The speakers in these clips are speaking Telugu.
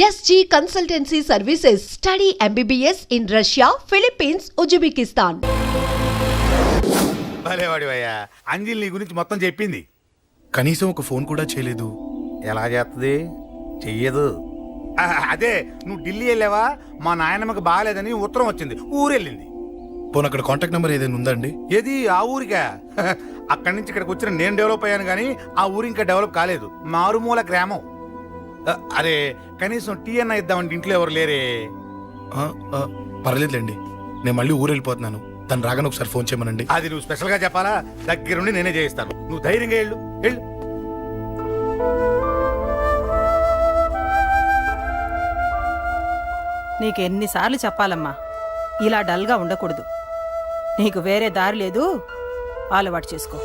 SG Consultancy Services. Study MBBS in Russia, Philippines, Uzbekistan. భలేవాడివయ్యా, అంజలి నీ గురించి మొత్తం చెప్పింది. కనీసం ఒక ఫోన్ కూడా చేయలేదు. ఎలా చేస్తుంది? చెయ్యదు. అదే నువ్వు ఢిల్లీ వెళ్ళావా, మా నాయనమ్మకి బాగాలేదని ఉత్తరం వచ్చింది, ఊరెళ్ళింది. పోనీ అక్కడ కాంటాక్ట్ నెంబర్ ఏదైనా ఉందా అండి? ఏది ఆ ఊరికా? అక్కడి నుంచి ఇక్కడికి వచ్చిన నేను డెవలప్ అయ్యాను కానీ ఆ ఊరు ఇంకా డెవలప్ కాలేదు, మారుమూల గ్రామం. అరే కనీసం టీ అన్న ఇద్దామంటే ఇంట్లో ఎవరు లేరే. పర్లేదులేండి, నేను మళ్ళీ ఊరు వెళ్ళిపోతున్నాను. తను రాగానే ఒకసారి ఫోన్ చేయమనండి. అది నువ్వు స్పెషల్ గా చెప్పాలా? దగ్గరుండి నేనే చేయిస్తాను, నువ్వు ధైర్యంగా వెళ్ళు. వెళ్ళు. నీకు ఎన్నిసార్లు చెప్పాలమ్మా, ఇలా డల్గా ఉండకూడదు. నీకు వేరే దారి లేదు, అలవాటు చేసుకో.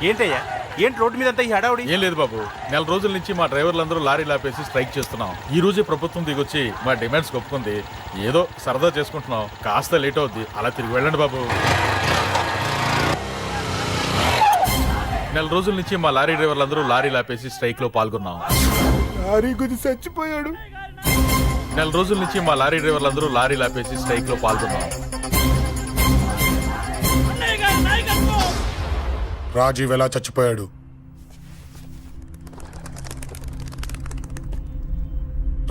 ఏంటయ్యా, ఏంటి రోడ్డు మీద అంతా ఈ హడావుడి? ఏం లేదు బాబు, నెల రోజుల నుంచి మా డ్రైవర్లందరూ లారీలు ఆపేసి స్ట్రైక్ చేస్తున్నాం. ఈ రోజే ప్రభుత్వం దిగొచ్చి మా డిమాండ్స్ ఒప్పుకుంది. ఏదో సరదా చేసుకుంటున్నాం, కాస్త లేట్ అవుద్ది, అలా తిరిగి వెళ్ళండి బాబు. నెల రోజుల నుంచి మా లారీ డ్రైవర్లందరూ లారీలు ఆపేసి స్ట్రైక్ లో పాల్గొన్నాం. లారీ గురించి చచ్చిపోయాడు. నెల రోజుల నుంచి మా లారీ డ్రైవర్లందరూ లారీలు ఆపేసి స్ట్రైక్ లో పాల్గొన్నాం. రాజీవ్ ఎలా చచ్చిపోయాడు?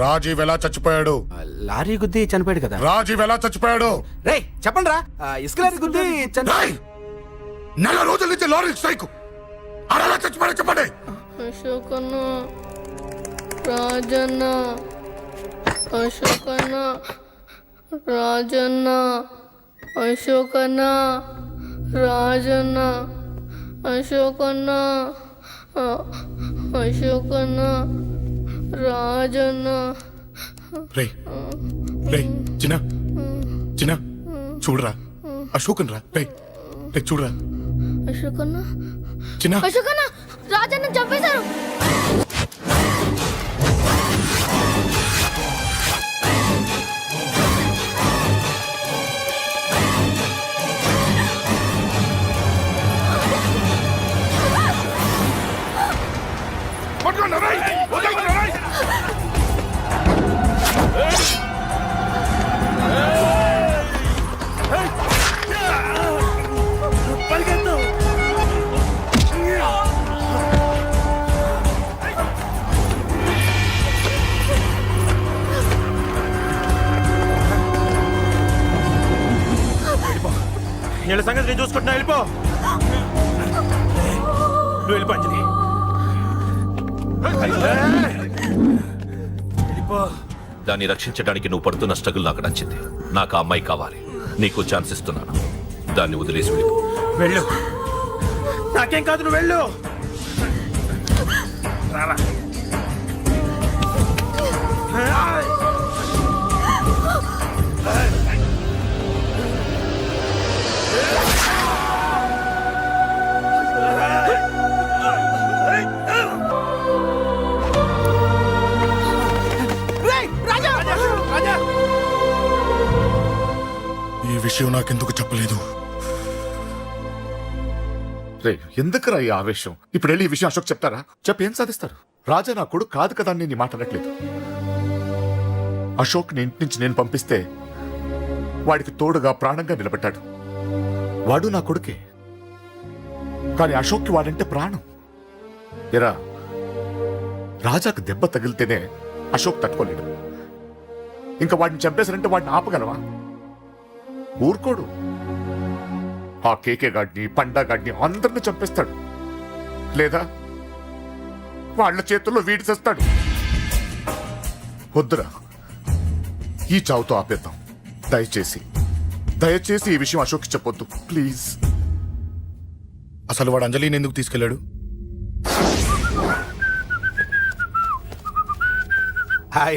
రాజీవ్ ఎలా చచ్చిపోయాడు? లారీ గుద్ది చనిపోయాడు కదా. రాజీవ్ ఎలా చచ్చిపోయాడు? రే చెప్పండి రా, ఇసుక లారీ గుద్ది రేయ్! నెల రోజుల నుంచి లారీ స్ట్రైక్, అలా చచ్చిపోయాడు చెప్పండి. అశోకన్న, రాజన్న, అశోకన్న, రాజన్న, అశోకన్న, రాజన్న, అశోకన్న, అశోకన్న, రాజన్న. రేయ్ రేయ్ చిన్న చిన్న చూడరా, అశోకన్ రా. రేయ్ రేయ్ చూడరా. అశోకన్న, చిన్న అశోకన్న, రాజన్న చంపేశారు. వీళ్ళ సంగతి నేను చూసుకుంటున్నా, వెళ్ళిపో. నువ్వు వెళ్ళిపో అంజలి. దాన్ని రక్షించడానికి నువ్వు పడుతున్న స్ట్రగుల్ నాకు నచ్చింది. నాకు ఆ అమ్మాయి కావాలి, నీకు ఛాన్స్ ఇస్తున్నాను. దాన్ని వదిలేసి వెళ్ళిపో. వెళ్ళు, నాకేం కాదు, నువ్వు వెళ్ళు. రారా. ఈ విషయం నాకెందుకు చెప్పలేదు? రే ఎందుకురా ఈ ఆవేశం? ఇప్పుడు వెళ్ళి ఈ విషయం అశోక్ చెప్తారా? చెప్పి ఏం సాధిస్తారు? రాజా నా కొడుకు కాదు కదా అని నేను మాట్లాడట్లేదు. అశోక్ ని ఇంటి నుంచి నేను పంపిస్తే వాడికి తోడుగా ప్రాణంగా నిలబెట్టాడు. వాడు నా కొడుకే, కానీ అశోక్కి వాడంటే ప్రాణం. ఎరా, రాజాకు దెబ్బ తగిలితేనే అశోక్ తట్టుకోలేడు. ఇంకా వాడిని చంపేశారంటే వాడిని ఆపగలవా? ఊరుకోడు. ఆ కేకే గాడిని, పండా గాడిని అందరిని చంపేస్తాడు, లేదా వాళ్ళ చేతుల్లో వీడి చేస్తాడు. వద్దురా, ఈ చావుతో ఆపేద్దాం. దయచేసి దయచేసి ఈ విషయం అశోక్ చెప్పొద్దు ప్లీజ్. అసలు వాడు అంజలిని ఎందుకు తీసుకెళ్లాడు?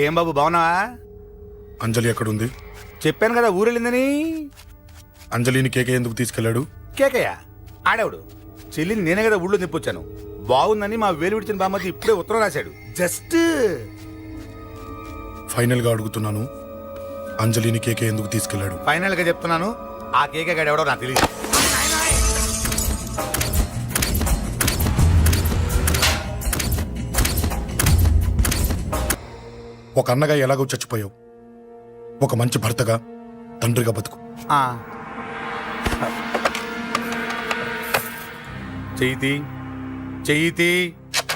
ఏం బాబు బాగున్నావా? అంజలి ఎక్కడుంది? చెప్పాను కదా ఊరెళ్ళిందని. అంజలిని కేకే ఎందుకు తీసుకెళ్లాడు? కేకయ్య ఆడేవాడు, చెల్లిని నేనే కదా ఊళ్ళో నిప్పొచ్చాను. బాగుందని మా వేలు విడిచిన బామ్మది ఇప్పుడే ఉత్తరం రాశాడు. జస్ట్ ఫైనల్ గా అడుగుతున్నాను, అంజలిని కేకే ఎందుకు తీసుకెళ్లాడు? ఫైనల్ గా చెప్తున్నాను, ఆ కేకే గడ ఎవడో నాకు తెలియదు. ఒక అన్నగా ఎలాగో చచ్చిపోయావు, ఒక మంచి భర్తగా, తండ్రిగా బతుకు. చెయ్యితి చెయ్యితి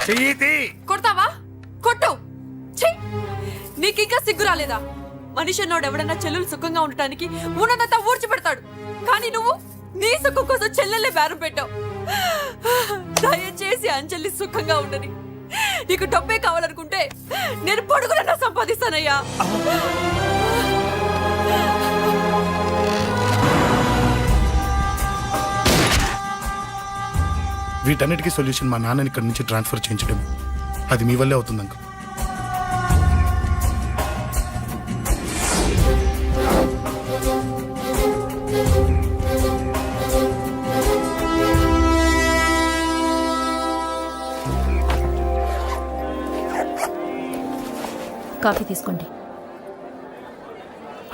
చెయ్యితి. కొడతావా? కొట్టు. ఛీ! నీకింకా సిగ్గు రాలేదా? మనిషి అన్నోడు ఎవడన్నా చెల్లెలు సుఖంగా ఉండటానికి ఉన్నదంతా ఊడ్చిపెడతాడు, కానీ నువ్వు నీ సుఖం కోసం చెల్లెల్లే బేరం పెట్టావు. దయచేసి అంజలి సుఖంగా ఉండని. నీకు డబ్బే కావాలనుకుంటే నేను పొడుగునన్నా సంపాదిస్తానయ్యా. వీటన్నిటికీ సొల్యూషన్ మా నాన్నని ఇక్కడి నుంచి ట్రాన్స్ఫర్ చేయించడం. అది మీ వల్లే అవుతుంది అంకుల్. కాఫీ తీసుకోండి.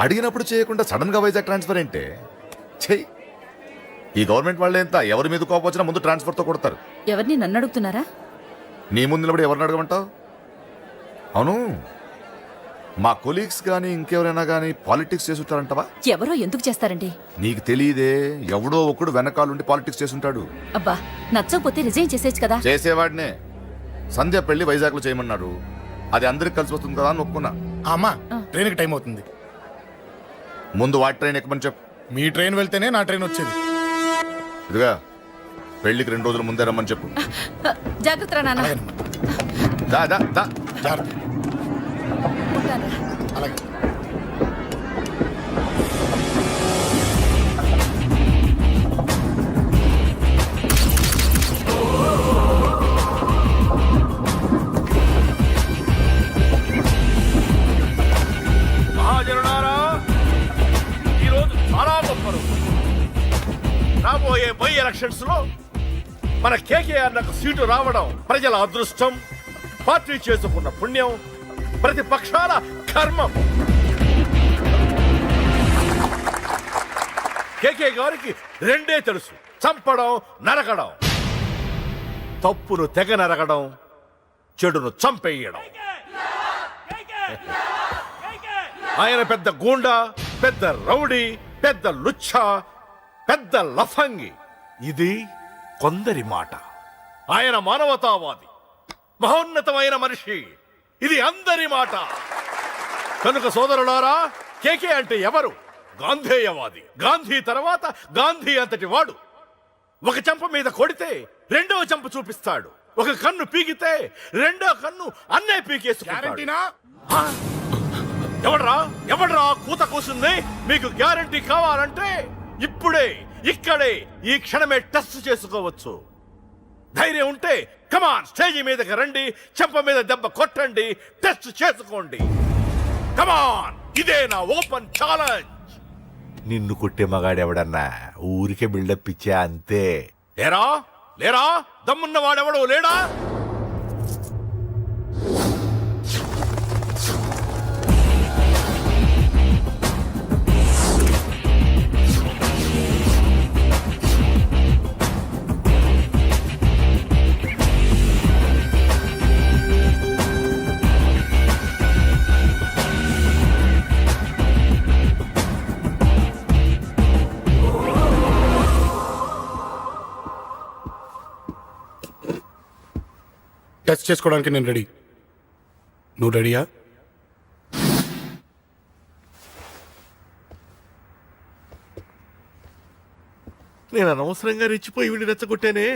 అడిగినప్పుడు చేయకుండా సడన్ గా వైజాగ్ ట్రాన్స్ఫర్ ఏంటే? చెయ్యి. ఈ గవర్నమెంట్ వాళ్ళే ఎంత, ఎవరి మీద కోపం వచ్చినా ముందు ట్రాన్స్ఫర్ తో కొడతారు. ఎవరిని నన్ను అడుగుతున్నారా? నీ ముందు నిలబడి ఎవరిని అడగమంటావు? అవును, మా కొలీగ్స్ కానీ ఇంకెవరైనా కానీ పాలిటిక్స్ చేస్తుంటారంటవా? ఎవరో ఎందుకు చేస్తారండి? నీకు తెలియదే, ఎవడో ఒకడు వెనకాలండి పాలిటిక్స్ చేస్తుంటాడు. అబ్బా, నచ్చకపోతే రిజైన్ చేసేచ్చు కదా. చేసేవాడినే. సంధ్య పెళ్లి వైజాగ్ లో చేయమన్నాడు, అది అందరికి కలిసి వస్తుంది కదా అని ఒప్పుకున్నా. అమ్మా, ట్రైన్కి టైం అవుతుంది. ముందు వాటి ట్రైన్ ఎక్కమని చెప్పు. మీ ట్రైన్ వెళ్తేనే నా ట్రైన్ వచ్చేది. ఇదిగా పెళ్లికి 2 రోజుల ముందే రమ్మని చెప్పు. జాగ్రత్త రా నాన్న. అలాగేనమ్మా. దా దా దా. జాగ్రత్త. ఉంటాను. అలాగే. మహాజనులారా, ఈరోజు చాలా గొప్ప రోజు. రాబోయే బై ఎలక్షన్స్ లో మన కేకేఆర్ నాకు సీటు రావడం ప్రజల అదృష్టం, పార్టీ చేసుకున్న పుణ్యం, ప్రతిపక్షాల కర్మం. కేకే గారికి రెండే తెలుసు: చంపడం, నరకడం. తప్పును తెగ నరకడం, చెడును చంపేయడం. ఆయన పెద్ద గూండా, పెద్ద రౌడీ, పెద్ద లుచ్చా, పెద్ద లఫంగి. ఇది కొందరి మాట. ఆయన మానవతావాది, మహోన్నతమైన మనిషి. ఇది అందరి మాట. కనుక సోదరులారా, కేకే అంటే ఎవరు? గాంధేయవాది. గాంధీ తర్వాత గాంధీ అంతటి వాడు. ఒక చెంప మీద కొడితే రెండవ చెంప చూపిస్తాడు. ఒక కన్ను పీకితే రెండో కన్ను అన్నే పీకేసుకుంటాడు. ఎవడ్రా కూత కూసింది? మీకు గ్యారంటీ కావాలంటే ఇప్పుడే, ఇక్కడే, ఈ క్షణమే టెస్ట్ చేసుకోవచ్చు. ధైర్యం ఉంటే కమాన్, స్టేజీ మీదకి రండి, చెంప మీద దెబ్బ కొట్టండి, టెస్ట్ చేసుకోండి. కమాన్, ఇదే నా ఓపెన్ ఛాలెంజ్. నిన్ను కొట్టే మగాడెవడన్నా ఊరికే బిల్డప్ ఇచ్చా అంతే. లేరా దమ్మున్న వాడెవడో లేడా? టచ్ చేసుకోవడానికి నేను రెడీ. నువ్వు రెడీయా? నేను అనవసరంగా రెచ్చిపోయి వీడిని రెచ్చగొట్టానే.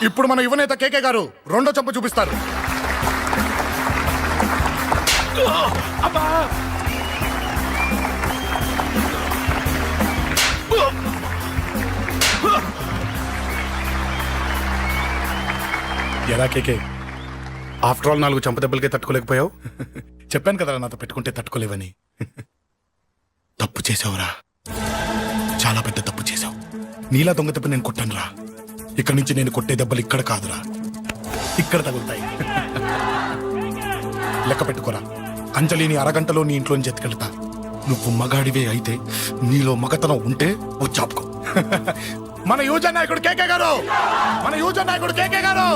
ఇప్పుడు మన యువనేత కేకే గారు రెండో చెంప చూపిస్తారు. ఎలా కేకే, ఆఫ్టర్ ఆల్ 4 చంపదెబ్బలకే తట్టుకోలేకపోయావు? చెప్పాను కదా నాతో పెట్టుకుంటే తట్టుకోలేవని. తప్పు చేసావురా, చాలా పెద్ద తప్పు చేసావు. నీలా దొంగ దెబ్బ నేను కొట్టానురా. ఇక్కడి నుంచి నేను కొట్టే దెబ్బలు ఇక్కడ కాదురా, ఇక్కడ తగులుతాయి. లెక్క పెట్టుకోరా, అంజలిని అరగంటలో నీ ఇంట్లోంచి ఎత్తుకెళ్తా. నువ్వు మగాడివే అయితే, నీలో మగతనం ఉంటే వచ్చాపుకో. మన యువజన నాయకుడు కేకే గారు, మన యువజన నాయకుడు కేకే గారు.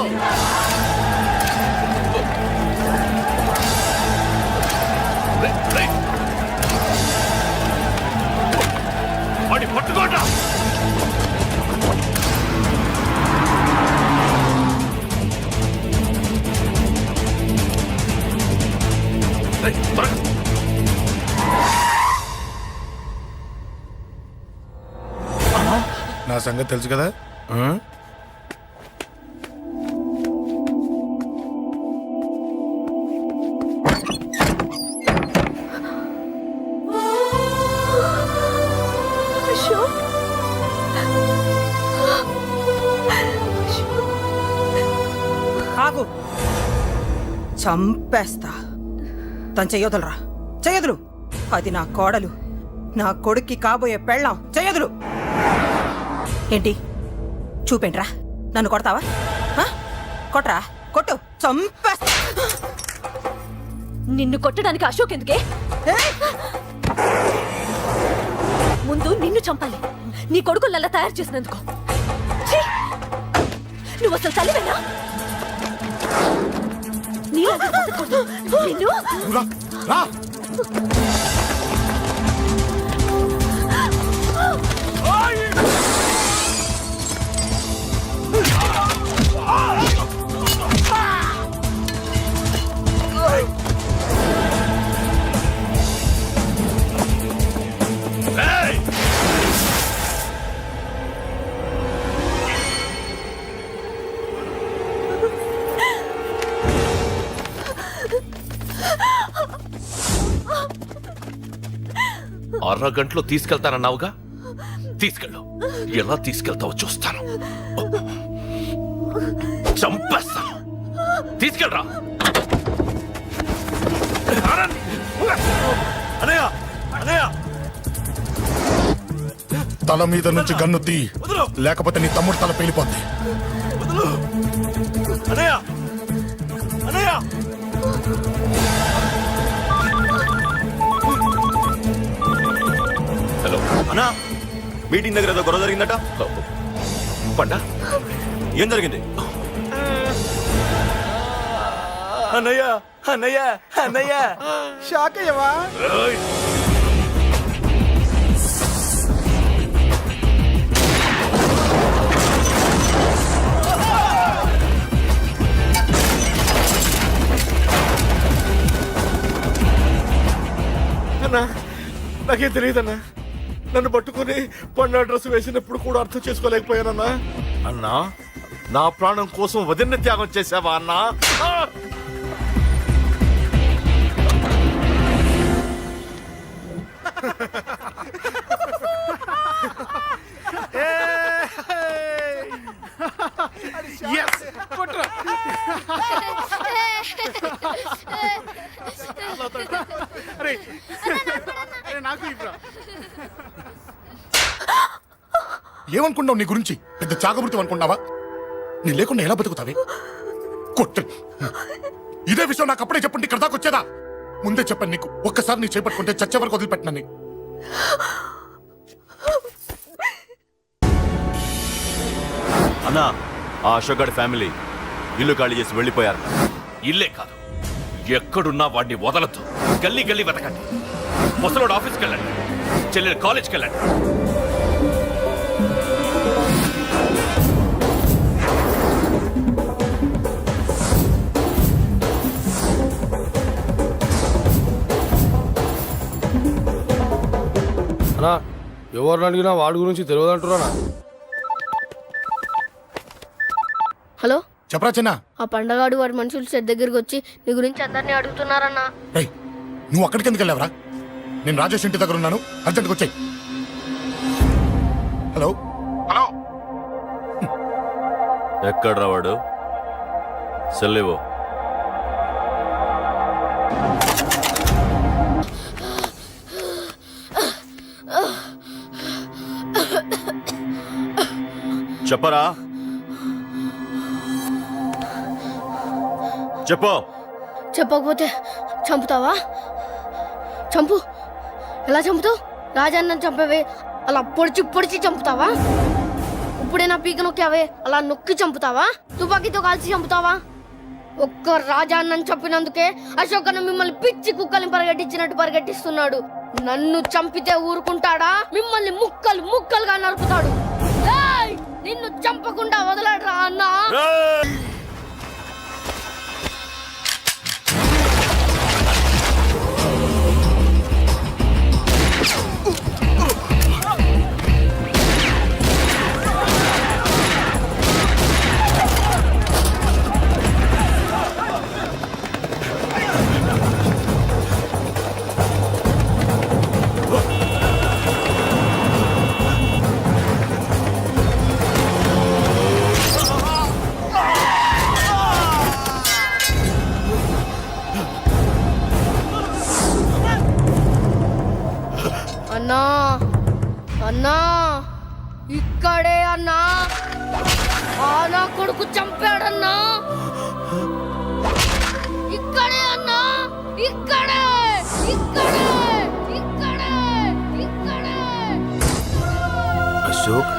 వాడి పట్టుకోట. నా సంగతి తెలుసు కదా. ఆగు, చంపేస్తా. తను చెయ్యొదలరా, చెయ్యదులు. అది నా కోడలు, నా కొడుక్కి కాబోయే పెళ్ళాం. చెయ్యదులు. ఏంటి చూపేంట్రా? నన్ను కొడతావా? కొట్రా, కొట్టు, చంపేస్తా. నిన్ను కొట్టడానికి అశోక్ ఎందుకే? ముందు నిన్ను చంపాలి, నీ కొడుకులల్లా తయారు చేసినందుకు. ఛీ! నువ్వు అసలు తల్లివేనా? నీలాగా బతకూడదు. నిన్ను రా. అరగంటలో తీసుకెళ్తానన్నావుగా, తీసుకెళ్ళు. ఎలా తీసుకెళ్తావో చూస్తాను. చంపేస్తాను. తీసుకెళ్ళరా. అన్నయ్య, అన్నయ్య, తల మీద నుంచి గన్ను తీ, లేకపోతే నీ తమ్ముడు తల పేలిపోద్ది. వదులు. అన్నయ్య, అన్నయ్య. హలో అన్నా, మీటింగ్ దగ్గర ఏదో గొడవ జరిగిందట. పండా, ఏం జరిగింది? అన్నయ్య, అన్నయ్య, అన్నయ్య. షాక్ అయ్యవా? అన్నా, నాకేం తెలియదన్నా. నన్ను పట్టుకుని పండు డ్రెస్ వేసినప్పుడు కూడా అర్థం చేసుకోలేకపోయానన్నా. అన్నా, నా ప్రాణం కోసం వదిన త్యాగం చేసావా అన్నా? ఏమనుకున్నావు నీ గురించి? పెద్ద చాగమృతం అనుకున్నావా? నీ లేకుండా ఎలా బతుకుతావే? కొట్టు. ఇదే విషయం నాకు అప్పుడే చెప్పండి, ఇక్కడ దాకా వచ్చేదా? ముందే చెప్పండి నీకు. ఒక్కసారి నీ చేపట్టుకుంటే చచ్చే వరకు వదిలిపెట్టినని. అన్నా, ఆ అశోక్ గారి ఫ్యామిలీ ఇల్లు ఖాళీ చేసి వెళ్ళిపోయారు. ఇల్లే కాదు, ఎక్కడున్నా వాడిని వదలొద్దు. గల్లీ గల్లీ వెతకండి. ముసలోడు ఆఫీస్కి వెళ్ళండి, చెల్లెలు కాలేజ్కి వెళ్ళండి. ఎవరిని అడిగినా వాడి గురించి తెలియదు అంటున్నా. హలో, చెప్పరా చిన్న. ఆ పండగాడు వాడి మనుషులు సెట్ దగ్గరికి వచ్చి నీ గురించి అందరినీ అడుగుతున్నారన్నా. రేయ్, నువ్వు అక్కడికి ఎందుకు వెళ్ళావరా? నేను రాజేష్ ఇంటి దగ్గర ఉన్నాను, అర్జెంట్గా వచ్చాయి. Hello hello. ఎక్కడ్రా వాడు? సెల్లేవో. చెప్పరా చెప్పు. చెప్పకపోతే చంపుతావా? చంపు. ఎలా చంపుతావు? రాజాన్నని చంపవే అలా పొడిచి పొడిచి చంపుతావా? ఇప్పుడైనా పీక నొక్కావే అలా నొక్కి చంపుతావా? తుపాకీతో కాల్చి చంపుతావా? ఒక్క రాజాన్నని చంపినందుకే అశోక్ అన్న మిమ్మల్ని పిచ్చి కుక్కల్ని పరిగెట్టించినట్టు పరిగెట్టిస్తున్నాడు. నన్ను చంపితే ఊరుకుంటాడా? మిమ్మల్ని ముక్కలు ముక్కలుగా నరుకుతాడు. ఏయ్! నిన్ను చంపకుండా వదలడరా అన్నా. అన్నా అన్నా ఇక్కడే అన్నా. నా కొడుకు చంపాడన్నా. ఇక్కడే అన్నా. ఇక్కడే ఇక్కడే ఇక్కడే ఇక్కడే. అశోక్